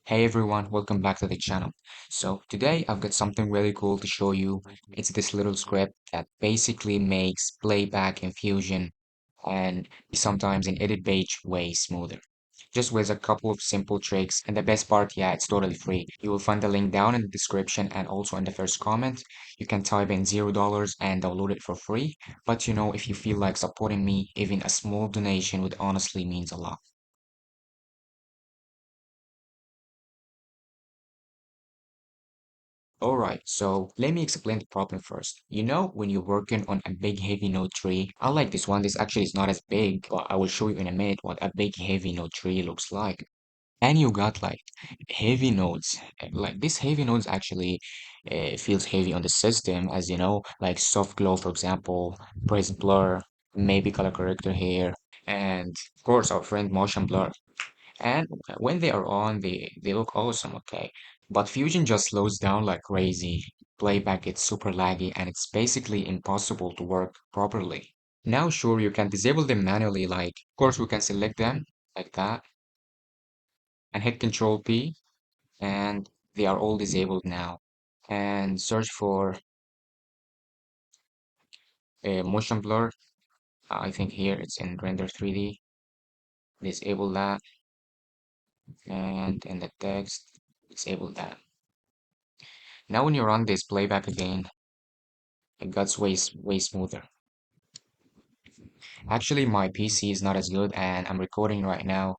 Hey everyone, welcome back to the channel. So today I've got something really cool to show you. It's this little script that basically makes playback in Fusion and sometimes in edit page way smoother. Just with a couple of simple tricks, and the best part, yeah, it's totally free. You will find the link down in the description and also in the first comment. You can type in $0 and download it for free. But if you feel like supporting me, even a small donation would honestly means a lot. All right, so let me explain the problem first. When you're working on a big heavy node tree, unlike this one, this actually is not as big, but I will show you in a minute what a big heavy node tree looks like. And you got like heavy nodes. Like this heavy nodes actually feels heavy on the system, as you know, like soft glow, for example, press blur, maybe color corrector here, and of course our friend motion blur. And when they are on, they look awesome, okay? But Fusion just slows down like crazy. Playback gets super laggy and it's basically impossible to work properly. Now, sure, you can disable them manually, like, of course, we can select them like that and hit Control P, and they are all disabled now. And search for motion blur. I think here it's in render 3D. Disable that, and in the text, disable that. Now, when you run this playback again, it gets way smoother. Actually, my PC is not as good and I'm recording right now.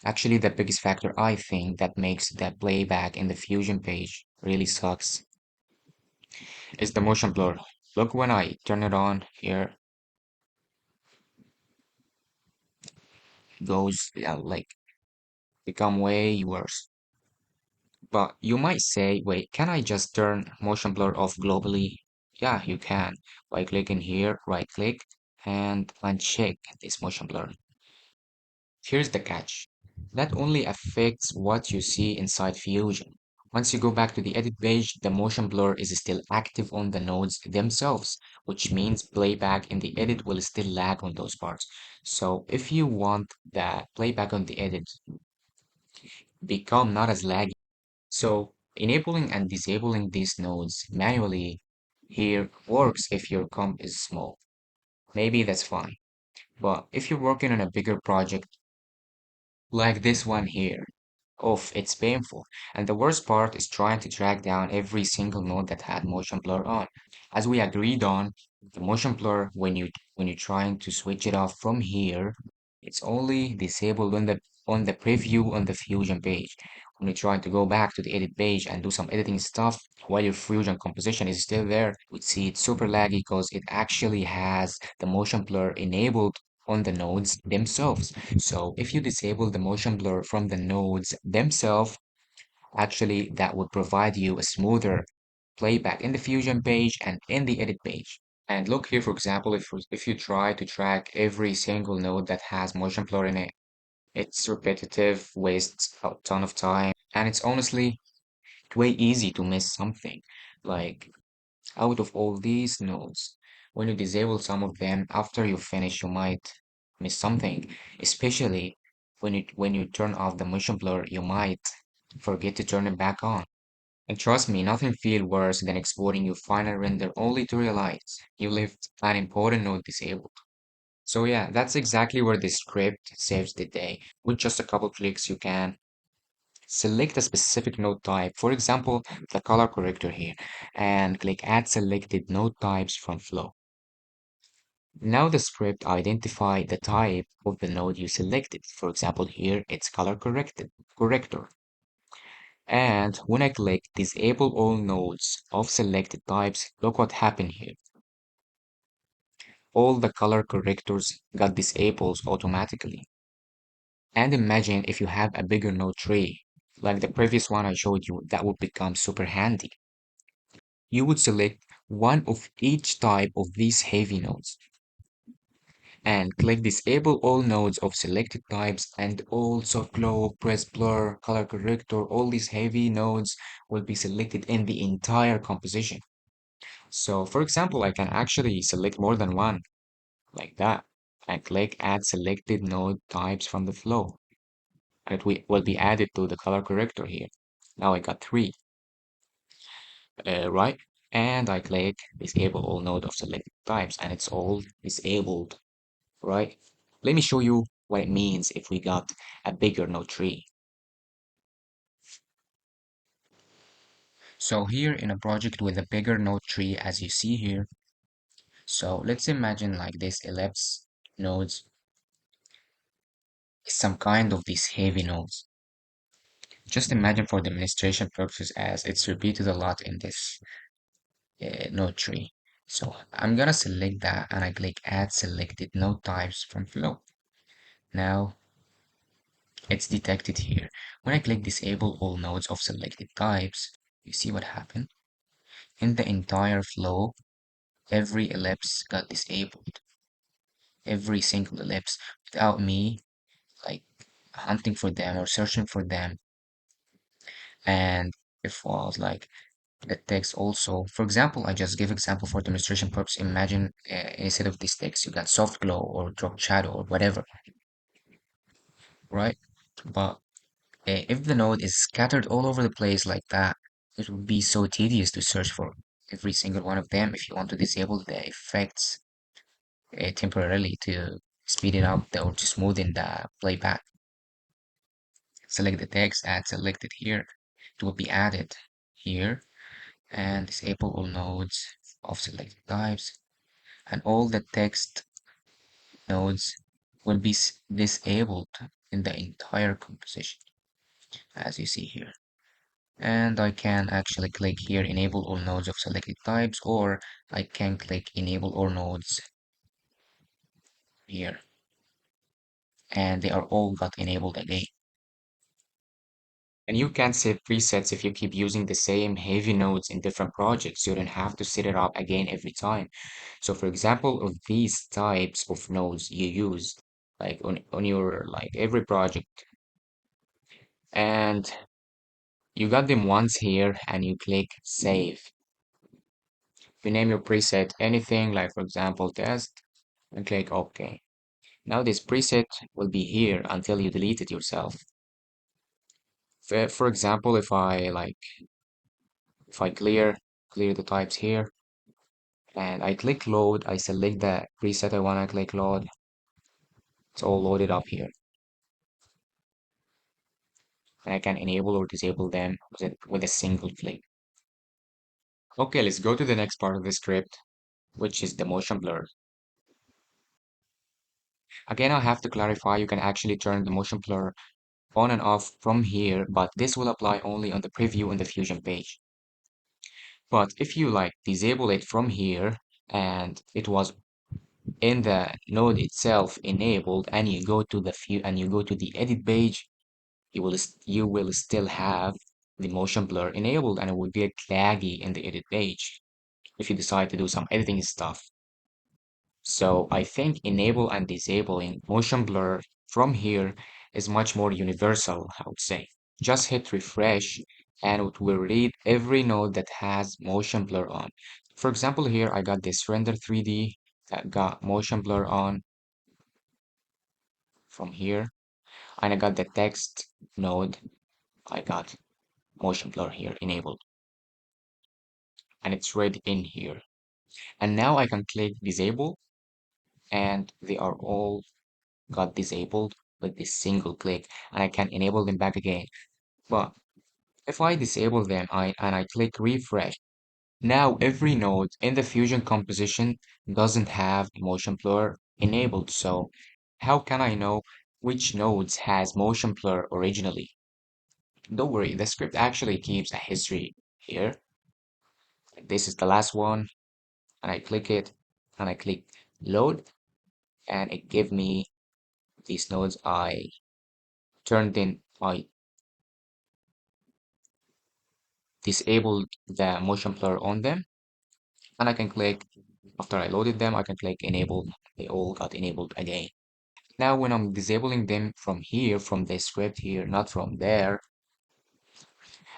Actually, the biggest factor I think that makes the playback in the Fusion page really sucks is the motion blur. Look, when I turn it on here, goes like become way worse. But you might say, wait, can I just turn motion blur off globally? Yeah, you can by clicking here, right click, and uncheck this motion blur. Here's the catch. That only affects what you see inside Fusion. Once you go back to the edit page, the motion blur is still active on the nodes themselves, which means playback in the edit will still lag on those parts. So if you want the playback on the edit become not as laggy, so enabling and disabling these nodes manually here works if your comp is small. Maybe that's fine. But if you're working on a bigger project like this one here, oof, it's painful. And the worst part is trying to track down every single node that had motion blur on. As we agreed on, the motion blur when you're trying to switch it off from here, it's only disabled on the preview on the Fusion page. When you're trying to go back to the edit page and do some editing stuff while your Fusion composition is still there, we see it's super laggy because it actually has the motion blur enabled on the nodes themselves. So if you disable the motion blur from the nodes themselves, actually that would provide you a smoother playback in the Fusion page and in the edit page. And look here, for example, if you try to track every single node that has motion blur in it, it's repetitive, wastes a ton of time, and it's honestly way easy to miss something. Like out of all these nodes, when you disable some of them after you finish, you might miss something, especially when you turn off the motion blur, you might forget to turn it back on. And trust me, nothing feels worse than exporting your final render only to realize you left an important node disabled. So yeah, that's exactly where this script saves the day. With just a couple clicks, you can select a specific node type, for example, the color corrector here, and click Add Selected Node Types from Flow. Now the script identify the type of the node you selected. For example, here it's corrector. And when I click Disable All Nodes of Selected Types, look what happened here. All the color correctors got disabled automatically. And imagine if you have a bigger node tree, like the previous one I showed you, that would become super handy. You would select one of each type of these heavy nodes and click Disable all nodes of selected types, and all soft glow, press blur, color corrector, all these heavy nodes will be selected in the entire composition. So for example, I can actually select more than one like that and click Add Selected Node Types from the flow. and will be added to the color corrector here. Now I got three, right? And I click disable all node of selected types, and it's all disabled, right? Let me show you what it means if we got a bigger node tree. So here in a project with a bigger node tree, as you see here, so let's imagine like this ellipse nodes is some kind of these heavy nodes. Just imagine for demonstration purposes as it's repeated a lot in this node tree. So I'm gonna select that and I click add selected node types from flow. Now it's detected here. When I click disable all nodes of selected types, you see what happened? In the entire flow, every ellipse got disabled. Every single ellipse without me like hunting for them or searching for them. And if was like the text also, for example, I just give example for demonstration purpose. Imagine instead of this text, you got soft glow or drop shadow or whatever, right? But if the node is scattered all over the place like that, it would be so tedious to search for every single one of them if you want to disable the effects temporarily to speed it up or to smoothen the playback. Select the text, add selected here. It will be added here and disable all nodes of selected types, and all the text nodes will be disabled in the entire composition as you see here. And I can actually click here enable all nodes of selected types, or I can click enable all nodes here, and they are all got enabled again. And you can set presets if you keep using the same heavy nodes in different projects. You don't have to set it up again every time. So for example, of these types of nodes you use like on your like every project, and you got them once here and you click save. You name your preset anything like for example test and click OK. Now this preset will be here until you delete it yourself. For example, if I clear the types here and I click load, I select the preset I want to click load. It's all loaded up here. And I can enable or disable them with a single click. Okay, let's go to the next part of the script, which is the motion blur. Again, I have to clarify you can actually turn the motion blur on and off from here, but this will apply only on the preview in the Fusion page. But if you like disable it from here and it was in the node itself enabled and you go to the edit page, you will still have the motion blur enabled and it will get laggy in the edit page if you decide to do some editing stuff. So I think enable and disabling motion blur from here is much more universal, I would say. Just hit refresh and it will read every node that has motion blur on. For example, here I got this render 3D that got motion blur on from here, and I got the text node, I got motion blur here enabled, and it's read in here. And now I can click disable, and they are all got disabled with this single click, and I can enable them back again. But if I disable them and I click refresh, now every node in the Fusion composition doesn't have motion blur enabled. So how can I know which nodes has motion blur originally? Don't worry, the script actually keeps a history here. This is the last one, and I click it, and I click load, and it give me these nodes I disabled the motion blur on them, and I can click, after I loaded them, I can click enable, they all got enabled again. Now when I'm disabling them from here, from the script here, not from there,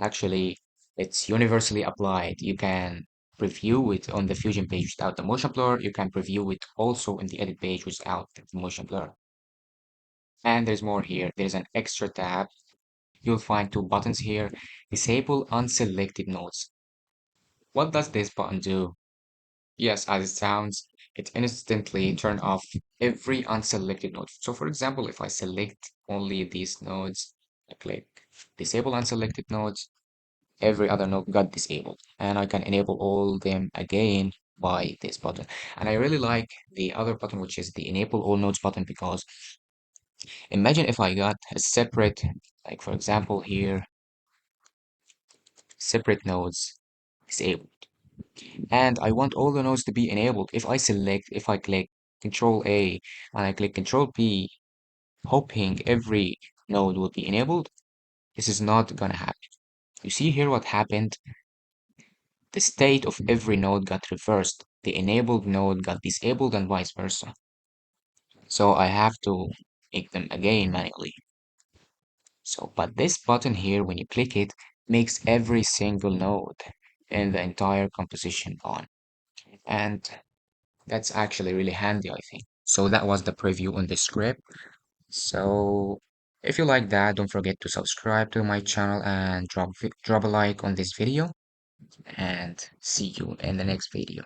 actually it's universally applied. You can preview it on the Fusion page without the motion blur. You can preview it also in the edit page without the motion blur. And there's more here. There's an extra tab. You'll find two buttons here. Disable unselected nodes. What does this button do? Yes, as it sounds, it instantly turn off every unselected node. So for example, if I select only these nodes, I click disable unselected nodes, every other node got disabled. And I can enable all them again by this button. And I really like the other button, which is the enable all nodes button, because imagine if I got a separate, like for example here, separate nodes disabled. And I want all the nodes to be enabled. If I click Control A and I click Control B, hoping every node will be enabled, this is not gonna happen. You see here what happened? The state of every node got reversed. The enabled node got disabled and vice versa. So I have to make them again manually. So, but this button here, when you click it, makes every single node in the entire composition on. And that's actually really handy, I think. So that was the preview on the script. So if you like that, don't forget to subscribe to my channel and drop a like on this video, and see you in the next video.